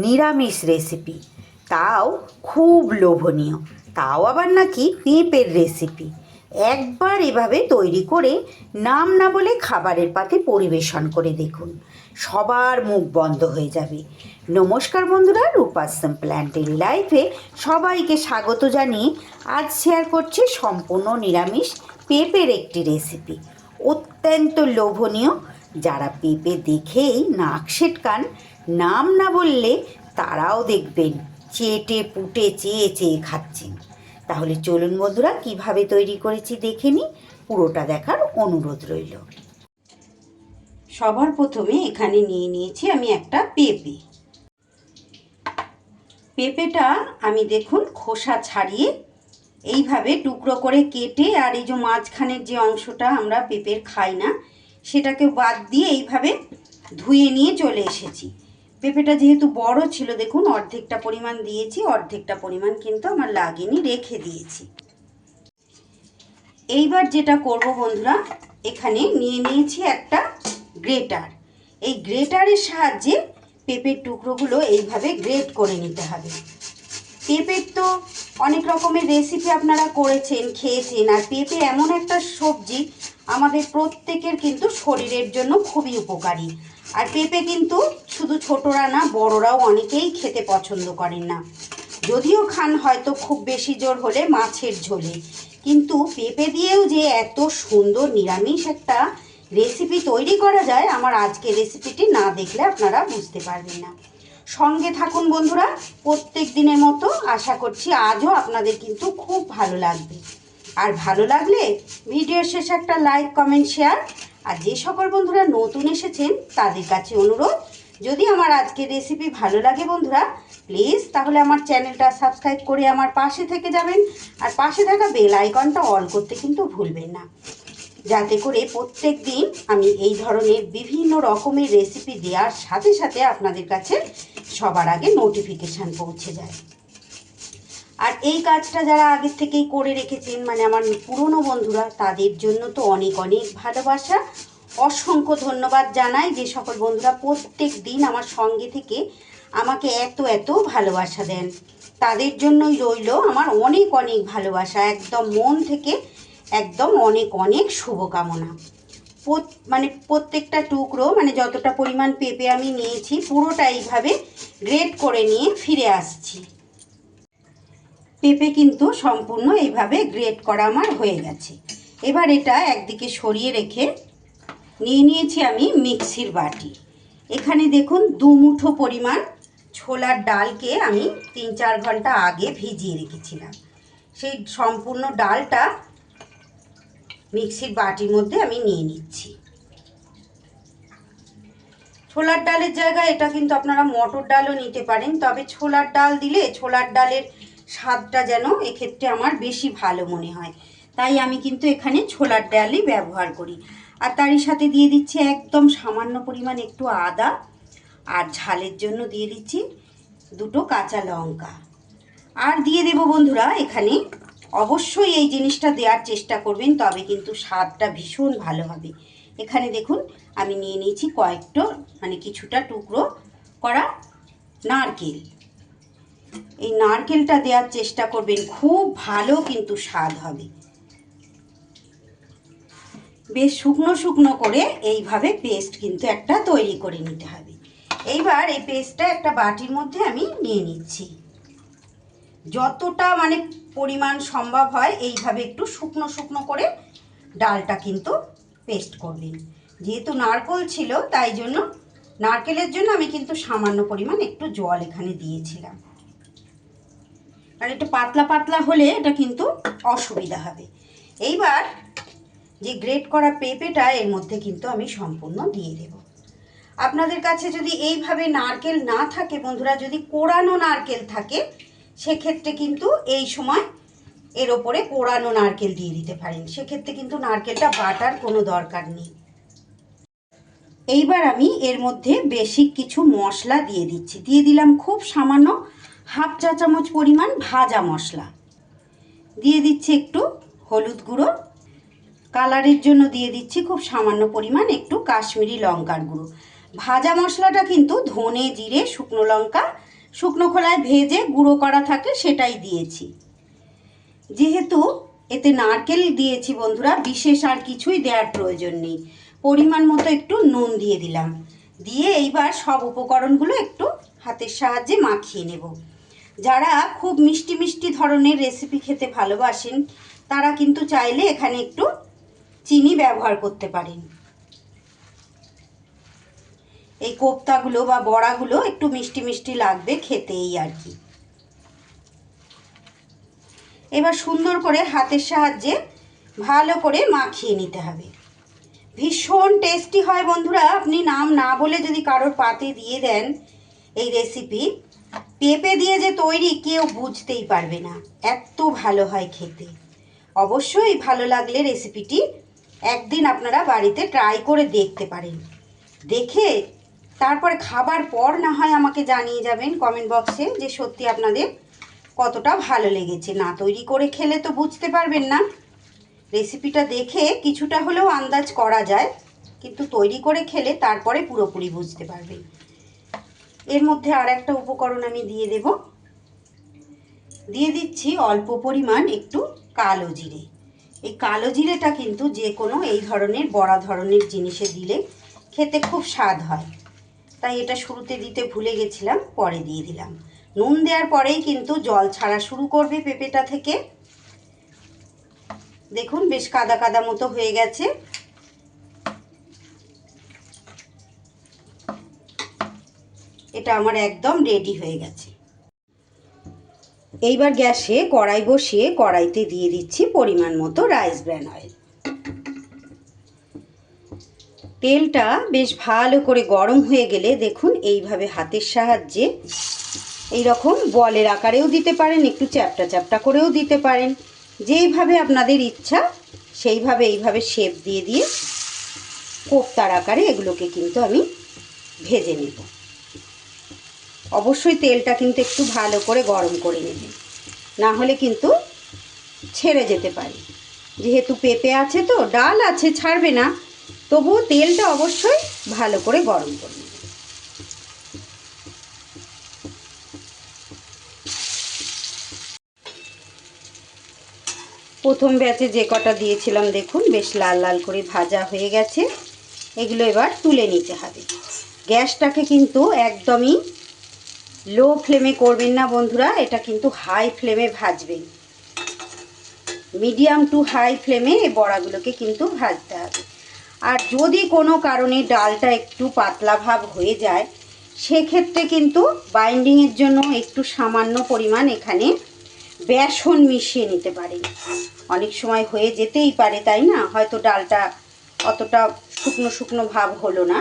নিরামিষ রেসিপি, তাও খুব লোভনীয়, তাও আবার নাকি পেঁপের রেসিপি। একবার এভাবে তৈরি করে নাম না বলে খাবারের পাতে পরিবেশন করে দেখুন, সবার মুখ বন্ধ হয়ে যাবে। নমস্কার বন্ধুরা, রূপাস সিম্পল অ্যান্ড ডেইলি লাইফে সবাইকে স্বাগত জানিয়ে আজ শেয়ার করছি সম্পূর্ণ নিরামিষ পেঁপের একটি রেসিপি, অত্যন্ত লোভনীয়। যারা পেঁপে দেখেই নাক সেটকান, নাম না বললে তারাও দেখবেন চেটে পুটে চেয়ে চেয়ে খাচ্ছেন। তাহলে চলুন বন্ধুরা, কিভাবে তৈরি করেছি দেখে নিই, পুরোটা দেখার অনুরোধ রইল। সবার প্রথমে এখানে নিয়ে নিয়েছি আমি একটা পেঁপেটা আমি দেখুন খোসা ছাড়িয়ে এইভাবে টুকরো করে কেটে, আর এই যে মাঝখানের যে অংশটা আমরা পেঁপের খাই না সেটাকে বাদ দিয়ে এইভাবে ধুয়ে নিয়ে চলে এসেছি। পেঁপেটা যেহেতু বড় ছিল, দেখুন অর্ধেকটা পরিমাণ দিয়েছি, অর্ধেকটা পরিমাণ কিন্তু আমার লাগেনি, রেখে দিয়েছি। এইবার যেটা করব বন্ধুরা, এখানে নিয়ে নিয়েছি একটা গ্রেটার। এই গ্রেটারের সাহায্যে পেঁপের টুকরোগুলো এইভাবে গ্রেট করে নিতে হবে। পেঁপের তো অনেক রকমের রেসিপি আপনারা করেছেন, খেয়েছেন, আর পেঁপে এমন একটা সবজি আমাদের প্রত্যেকের কিন্তু শরীরের জন্য খুবই উপকারী। আর পেঁপে কিন্তু শুধু ছোটরা না, বড়রাও অনেকেই খেতে পছন্দ করেন না, যদিও খান হয়তো খুব বেশি জোর হলে মাছের ঝোলে। কিন্তু পেঁপে দিয়েও যে এত সুন্দর নিরামিষ একটা রেসিপি তৈরি করা যায়, আমার আজকের রেসিপিটি না দেখলে আপনারা বুঝতে পারবেন না। সঙ্গে থাকুন বন্ধুরা, প্রত্যেক দিনের মতো। আশা করছি আজও আপনাদের কিন্তু খুব ভালো লাগবে। আর ভালো লাগলে ভিডিওর শেষে একটা লাইক, কমেন্ট, শেয়ার। আর যে সকল বন্ধুরা নতুন এসেছেন তাদের কাছে অনুরোধ, যদি আমার আজকের রেসিপি ভালো লাগে বন্ধুরা, প্লিজ তাহলে আমার চ্যানেলটা সাবস্ক্রাইব করে আমার পাশে থেকে যাবেন। আর পাশে থাকা বেল আইকনটা অল করতে কিন্তু ভুলবেন না, যাতে করে প্রত্যেক দিন আমি এই ধরনের বিভিন্ন রকমের রেসিপি দেওয়ার সাথে সাথে আপনাদের কাছে সবার আগে নোটিফিকেশান পৌঁছে যায়। আর এই কাজটা যারা আগের থেকেই করে রেখেছেন, মানে আমার পুরনো বন্ধুরা, তাদের জন্য তো অনেক অনেক ভালোবাসা, অসংখ্য ধন্যবাদ জানাই। যে সকল বন্ধুরা প্রত্যেক দিন আমার সঙ্গে থেকে আমাকে এত এত ভালোবাসা দেন, তাদের জন্যই রইল আমার অনেক অনেক ভালোবাসা, একদম মন থেকে একদম অনেক অনেক শুভকামনা। মানে প্রত্যেকটা টুকরো, মানে যতটা পরিমাণ পেঁপে আমি নিয়েছি পুরোটা এইভাবে গ্রেট করে নিয়ে ফিরে আসছি। পেঁপে কিন্তু সম্পূর্ণ এইভাবে গ্রেট করা আমার হয়ে গেছে। এবার এটা একদিকে সরিয়ে রেখে নিয়ে নিয়েছি আমি মিক্সির বাটি। এখানে দেখুন 2 মুঠো পরিমাণ ছোলার ডালকে আমি 3-4 ঘন্টা আগে ভিজিয়ে রেখেছিলাম। সেই সম্পূর্ণ ডালটা মিক্সির বাটির মধ্যে আমি নিয়ে নিচ্ছি। ছোলার ডালের জায়গায় এটা কিন্তু আপনারা মটর ডালও নিতে পারেন, তবে ছোলার ডাল দিলে ছোলার ডালের স্বাদটা যেন এক্ষেত্রে আমার বেশি ভালো মনে হয়, তাই আমি কিন্তু এখানে ছোলার ডালই ব্যবহার করি। আর তারই সাথে দিয়ে দিচ্ছি একদম সামান্য পরিমাণ একটু আদা, আর ঝালের জন্য দিয়ে দিচ্ছি 2টো কাঁচা লঙ্কা। আর দিয়ে দেব বন্ধুরা এখানে, অবশ্যই এই জিনিসটা দেওয়ার চেষ্টা করবেন, তবে কিন্তু স্বাদটা ভীষণ ভালো হবে। এখানে দেখুন আমি নিয়ে নিয়েছি কিছুটা টুকরো করা নারকেল। এই নারকেলটা দেওয়ার চেষ্টা করবেন, খুব ভালো কিন্তু স্বাদ হবে। বেশ শুকনো শুকনো করে এইভাবে পেস্ট কিন্তু একটা তৈরি করে নিতে হবে। এইবার এই পেস্টটা একটা বাটির মধ্যে আমি নিয়ে নিচ্ছি। যতটা মানে পরিমাণ সম্ভব হয় এইভাবে একটু শুকনো শুকনো করে ডালটা কিন্তু পেস্ট করবেন। যেহেতু নারকেল ছিল, তাই জন্য নারকেলের জন্য আমি কিন্তু সামান্য পরিমাণ একটু জল এখানে দিয়েছিলাম, আর একটু পাতলা পাতলা হলে এটা কিন্তু অসুবিধা হবে। এইবার যে গ্রেট করা পেঁপেটা এর মধ্যে কিন্তু আমি সম্পূর্ণ দিয়ে দেব। আপনাদের কাছে যদি এইভাবে নারকেল না থাকে বন্ধুরা, যদি কোড়ানো নারকেল থাকে, সেক্ষেত্রে কিন্তু এই সময় এর ওপরে কোড়ানো নারকেল দিয়ে দিতে পারেন, সেক্ষেত্রে কিন্তু নারকেলটা বাটার কোনো দরকার নেই। এইবার আমি এর মধ্যে বেশি কিছু মশলা দিয়ে দিচ্ছি। দিয়ে দিলাম খুব সামান্য 1/2 চা চামচ পরিমাণ ভাজা মশলা, দিয়ে দিচ্ছি একটু হলুদ গুঁড়ো, কালারের জন্য দিয়ে দিচ্ছি খুব সামান্য পরিমাণ একটু কাশ্মীরি লঙ্কার গুঁড়ো। ভাজা মশলাটা কিন্তু ধনে, জিরে, শুকনো লঙ্কা শুকনো খোলায় ভেজে গুঁড়ো করা থাকে সেটাই দিয়েছি। যেহেতু এতে নারকেল দিয়েছি বন্ধুরা, বিশেষ আর কিছুই দেওয়ার প্রয়োজন নেই। পরিমাণ মতো একটু নুন দিয়ে দিলাম, দিয়ে এইবার সব উপকরণগুলো একটু হাতের সাহায্যে মাখিয়ে নেব। যারা খুব মিষ্টি মিষ্টি ধরনের রেসিপি খেতে ভালোবাসেন তারা কিন্তু চাইলে এখানে একটু চিনি ব্যবহার করতে পারেন। এই কোপ্তাগুলো বা বড়াগুলো একটু মিষ্টি মিষ্টি লাগবে খেতে, এই আর কি। এবার সুন্দর করে হাতের সাহায্যে ভালো করে মাখিয়ে নিতে হবে। ভীষণ টেস্টি হয় বন্ধুরা। আপনি নাম না বলে যদি কারোর পাতে দিয়ে দেন এই রেসিপি, পেঁপে দিয়ে যে তৈরি কেউ বুঝতেই পারবে না, এত ভালো হয় খেতে। অবশ্যই ভালো লাগলে রেসিপিটি একদিন আপনারা বাড়িতে ট্রাই করে দেখতে পারেন। দেখে তারপর খাবার পর না হয় আমাকে জানিয়ে যাবেন কমেন্ট বক্সে যে সত্যি আপনাদের কতটা ভালো লেগেছে। না তৈরি করে খেলে তো বুঝতে পারবেন না। রেসিপিটা দেখে কিছুটা হলেও আন্দাজ করা যায়, কিন্তু তৈরি করে খেলে তারপরে পুরোপুরি বুঝতে পারবেন। এর মধ্যে আর একটা উপকরণ আমি দিয়ে দেব। দিয়ে দিচ্ছি অল্প পরিমাণ একটু কালো জিরে। এই কালো জিরেটা কিন্তু যে কোনো এই ধরনের বড়া ধরনের জিনিসে দিলে খেতে খুব স্বাদ হয়, তাই এটা শুরুতে দিতে ভুলে গেছিলাম, পরে দিয়ে দিলাম। নুন দেওয়ার পরেই কিন্তু জল ছাড়া শুরু করবে পেঁপেটা থেকে। দেখুন বেশ কাদা কাদা মতো হয়ে গেছে। এটা আমার একদম রেডি হয়ে গেছে। এইবার গ্যাসে কড়াই বসিয়ে কড়াইতে দিয়ে দিচ্ছি পরিমাণ মতো রাইস ব্র্যান অয়েল। তেলটা বেশ ভালো করে গরম হয়ে গেলে দেখুন এইভাবে হাতের সাহায্যে এই রকম বলের আকারেও দিতে পারেন, একটু চ্যাপটা চ্যাপটা করেও দিতে পারেন, যেইভাবে আপনাদের ইচ্ছা সেইভাবে এইভাবে শেপ দিয়ে দিয়ে কোপ্তার আকারে এগুলোকে কিন্তু আমি ভেজে নেব। অবশ্যই তেলটা কিন্তু একটু ভালো করে গরম করে নেবেন, না হলে কিন্তু ছেড়ে যেতে পারে। যেহেতু পেঁপে আছে তো, ডাল আছে, ছাড়বে না, তবুও তেলটা অবশ্যই ভালো করে গরম করে নেবেন। প্রথম ব্যাচে যে কটা দিয়েছিলাম দেখুন বেশ লাল লাল করে ভাজা হয়ে গেছে। এগুলো এবার তুলে নিতে হবে। গ্যাসটাকে কিন্তু একদমই লো ফ্লেমে করবেন না বন্ধুরা, এটা কিন্তু হাই ফ্লেমে ভাজবেন। মিডিয়াম টু হাই ফ্লেমে এই বড়াগুলোকে কিন্তু ভাজতে হবে। আর যদি কোনো কারণে ডালটা একটু পাতলা ভাব হয়ে যায়, সেক্ষেত্রে কিন্তু বাইন্ডিংয়ের জন্য একটু সামান্য পরিমাণ এখানে বেসন মিশিয়ে নিতে পারেন। অনেক সময় হয়ে যেতেই পারে, তাই না, হয়তো ডালটা অতটা শুকনো শুকনো ভাব হলো না,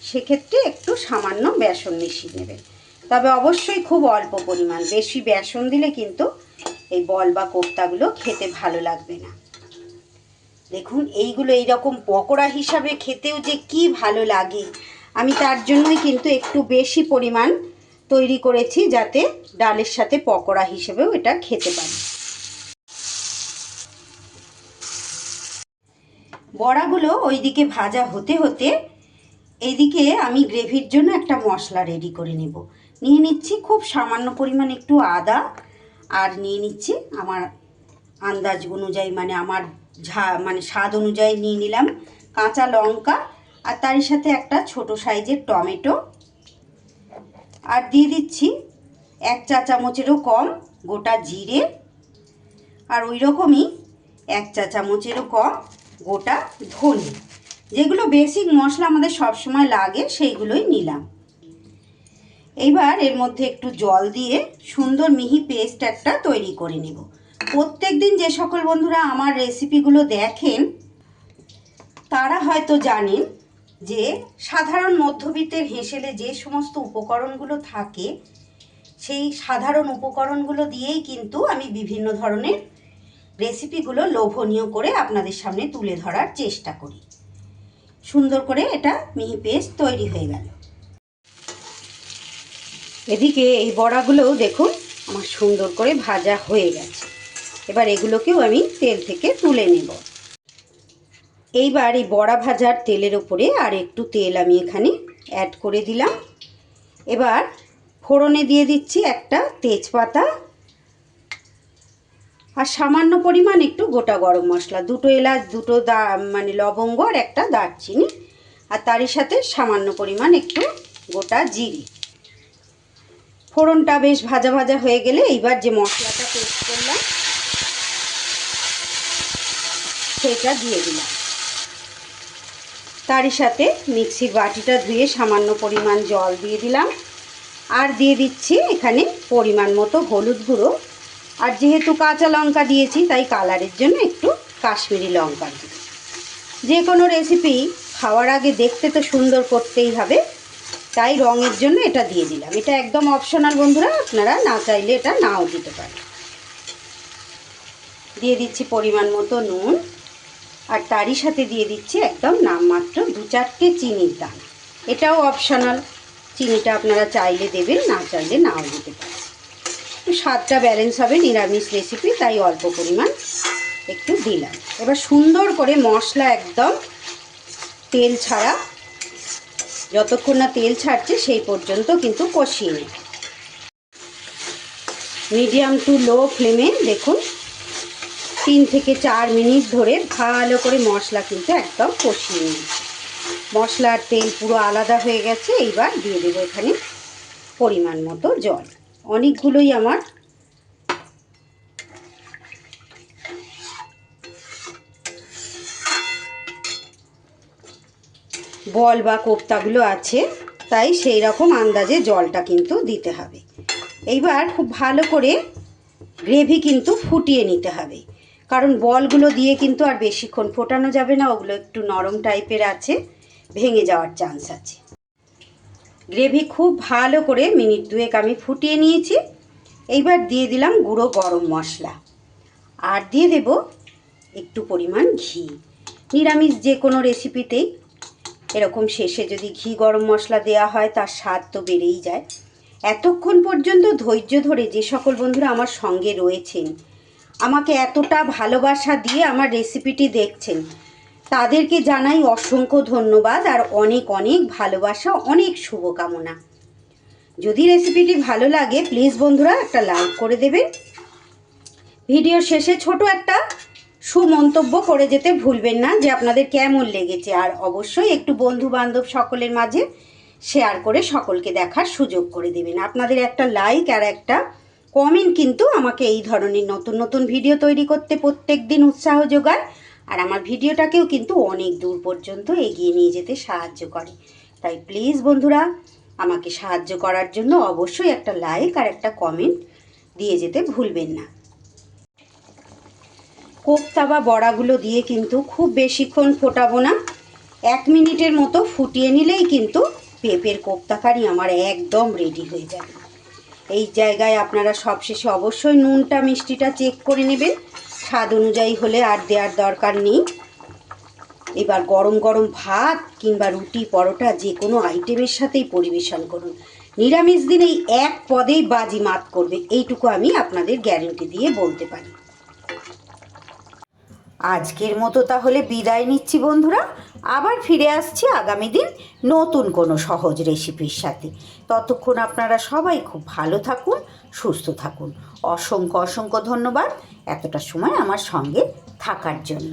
সেক্ষেত্রে একটু সামান্য বেসন মিশিয়ে নেবেন। তবে অবশ্যই খুব অল্প পরিমাণ, বেশি বেসন দিলে কিন্তু এই বল বা কোপ্তাগুলো খেতে ভালো লাগবে না। দেখুন এইগুলো এইরকম পকোড়া হিসাবে খেতেও যে কি ভালো লাগে, আমি তার জন্যই কিন্তু একটু বেশি পরিমাণ তৈরি করেছি, যাতে ডালের সাথে পকোড়া হিসেবেও এটা খেতে পারি। বড়াগুলো ওইদিকে ভাজা হতে হতে এইদিকে আমি গ্রেভির জন্য একটা মশলা রেডি করে নেব। নিয়ে নিচ্ছি খুব সামান্য পরিমাণ একটু আদা, আর নিয়ে নিচ্ছি আমার আন্দাজ অনুযায়ী, মানে আমার স্বাদ অনুযায়ী নিয়ে নিলাম কাঁচা লঙ্কা, আর তারই সাথে একটা ছোট সাইজের টমেটো, আর দিয়ে দিচ্ছি 1 চা চামচেরও কম গোটা জিরে, আর ওই রকমই 1 চা চামচেরও কম গোটা ধনে। যেগুলো বেসিক মশলা আমাদের সবসময় লাগে সেইগুলোই নিলাম। এইবার এর মধ্যে একটু জল দিয়ে সুন্দর মিহি পেস্ট একটা তৈরি করে নেব। প্রত্যেক দিন যে সকল বন্ধুরা আমার রেসিপিগুলো দেখেন তারা হয়তো জানেন যে সাধারণ মধ্যবিত্তের হেসেলে যে সমস্ত উপকরণগুলো থাকে, সেই সাধারণ উপকরণগুলো দিয়েই কিন্তু আমি বিভিন্ন ধরনের রেসিপিগুলো লোভনীয় করে আপনাদের সামনে তুলে ধরার চেষ্টা করি। সুন্দর করে এটা মিহি পেস্ট তৈরি হয়ে গেল। এদিকে এই বড়াগুলোও দেখুন আমার সুন্দর করে ভাজা হয়ে গেছে। এবার এগুলোকেও আমি তেল থেকে তুলে নেব। এইবার এই বড়া ভাজার তেলের ওপরে আর একটু তেল আমি এখানে অ্যাড করে দিলাম। এবার ফোড়নে দিয়ে দিচ্ছি একটা তেজপাতা আর সামান্য পরিমাণ একটু গোটা গরম মশলা, 2 এলাচ, 2 মানে লবঙ্গ আর একটা দারচিনি, আর তারই সাথে সামান্য পরিমাণ একটু গোটা জিরে। ফোড়নটা বেশ ভাজা ভাজা হয়ে গেলে এইবার যে মশলাটা পেস্ট করলাম সেটা দিয়ে দিলাম। তারই সাথে মিক্সির বাটিটা ধুয়ে সামান্য পরিমাণ জল দিয়ে দিলাম, আর দিয়ে দিচ্ছি এখানে পরিমাণ মতো হলুদ গুঁড়ো, আর যেহেতু কাঁচা লঙ্কা দিয়েছি তাই কালারের জন্য একটু কাশ্মীরি লঙ্কার গুঁড়ো। যে কোনো রেসিপি খাওয়ার আগে দেখতে তো সুন্দর করতেই হবে, তাই রঙের জন্য এটা দিয়ে দিলাম। এটা একদম অপশনাল বন্ধুরা, আপনারা না চাইলে এটা নাও দিতে পারেন। দিয়ে দিচ্ছি পরিমাণ মতো নুন, আর তারই সাথে দিয়ে দিচ্ছি একদম নামমাত্র 2-4টে চিনির দানা। এটাও অপশনাল, চিনিটা আপনারা চাইলে দেবেন, না চাইলে নাও দিতে পারেন। স্বাদটা ব্যালেন্স হবে, নিরামিষ রেসিপি তাই অল্প পরিমাণ একটু দিলাম। এবার সুন্দর করে মশলা একদম তেল ছাড়া, যতক্ষণ না তেল ছাড়ছে সেই পর্যন্ত কিন্তু কষিয়ে নিই। মিডিয়াম টু লো ফ্লেমে দেখুন 3 থেকে 4 মিনিট ধরে ভালো করে মশলা কিন্তু একদম কষিয়ে নিই। মশলার তেল পুরো আলাদা হয়ে গেছে। এইবার দিয়ে দেবো এখানে পরিমাণ মতো জল, অনেকগুলোই আমার বল বা কোপ্তাগুলো আছে, তাই সেই রকম আন্দাজে জলটা কিন্তু দিতে হবে। এইবার খুব ভালো করে গ্রেভি কিন্তু ফুটিয়ে নিতে হবে, কারণ বলগুলো দিয়ে কিন্তু আর বেশিক্ষণ ফোটানো যাবে না, ওগুলো একটু নরম টাইপের আছে, ভেঙে যাওয়ার চান্স আছে। গ্রেভি খুব ভালো করে মিনিট 2 আমি ফুটিয়ে নিয়েছি। এইবার দিয়ে দিলাম গুঁড়ো গরম মশলা, আর দিয়ে দেব একটু পরিমাণ ঘি। নিরামিষ যে কোনো রেসিপিতেই এরকম শেষে যদি ঘি গরম মশলা দেওয়া হয় তার স্বাদ তো বেড়েই যায়। এতক্ষণ পর্যন্ত ধৈর্য ধরে যে সকল বন্ধুরা আমার সঙ্গে রয়েছেন, আমাকে এতটা ভালোবাসা দিয়ে আমার রেসিপিটি দেখছেন, তাদেরকে জানাই অসংখ্য ধন্যবাদ আর অনেক অনেক ভালোবাসা, অনেক শুভকামনা। যদি রেসিপিটি ভালো লাগে প্লিজ বন্ধুরা একটা লাইক করে দেবেন। ভিডিও শেষে ছোট একটা সুমন্তব্য করে যেতে ভুলবেন না যে আপনাদের কেমন লেগেছে, আর অবশ্যই একটু বন্ধু বান্ধব সকলের মাঝে শেয়ার করে সকলকে দেখার সুযোগ করে দেবেন। আপনাদের একটা লাইক আর একটা কমেন্ট কিন্তু আমাকে এই ধরনের নতুন নতুন ভিডিও তৈরি করতে প্রত্যেক দিন উৎসাহ যোগায়, আর আমার ভিডিওটাকেও কিন্তু অনেক দূর পর্যন্ত এগিয়ে নিয়ে যেতে সাহায্য করে। তাই প্লিজ বন্ধুরা আমাকে সাহায্য করার জন্য অবশ্যই একটা লাইক আর একটা কমেন্ট দিয়ে যেতে ভুলবেন না। কোপ্তা বা বড়াগুলো দিয়ে কিন্তু খুব বেশিক্ষণ ফোটাবো না, 1 মিনিটের মতো ফুটিয়ে নিলেই কিন্তু পেঁপের কোপ্তা কারি আমার একদম রেডি হয়ে যাবে। এই জায়গায় আপনারা সবশেষে অবশ্যই নুনটা মিষ্টিটা চেক করে নেবেন, স্বাদ অনুযায়ী হলে আর দেওয়ার দরকার নেই। এবার গরম গরম ভাত কিংবা রুটি পরোটা যে কোনো আইটেমের সাথেই পরিবেশন করুন, নিরামিষ দিনেই এক পদেই বাজি মাত করবে, এইটুকু আমি আপনাদের গ্যারেন্টি দিয়ে বলতে পারি। আজকের মতো তাহলে বিদায় নিচ্ছি বন্ধুরা, আবার ফিরে আসছি আগামী দিন নতুন কোনো সহজ রেসিপির সাথে। ততক্ষণ আপনারা সবাই খুব ভালো থাকুন, সুস্থ থাকুন। অসংখ্য অসংখ্য ধন্যবাদ এতটা সময় আমার সঙ্গে থাকার জন্য।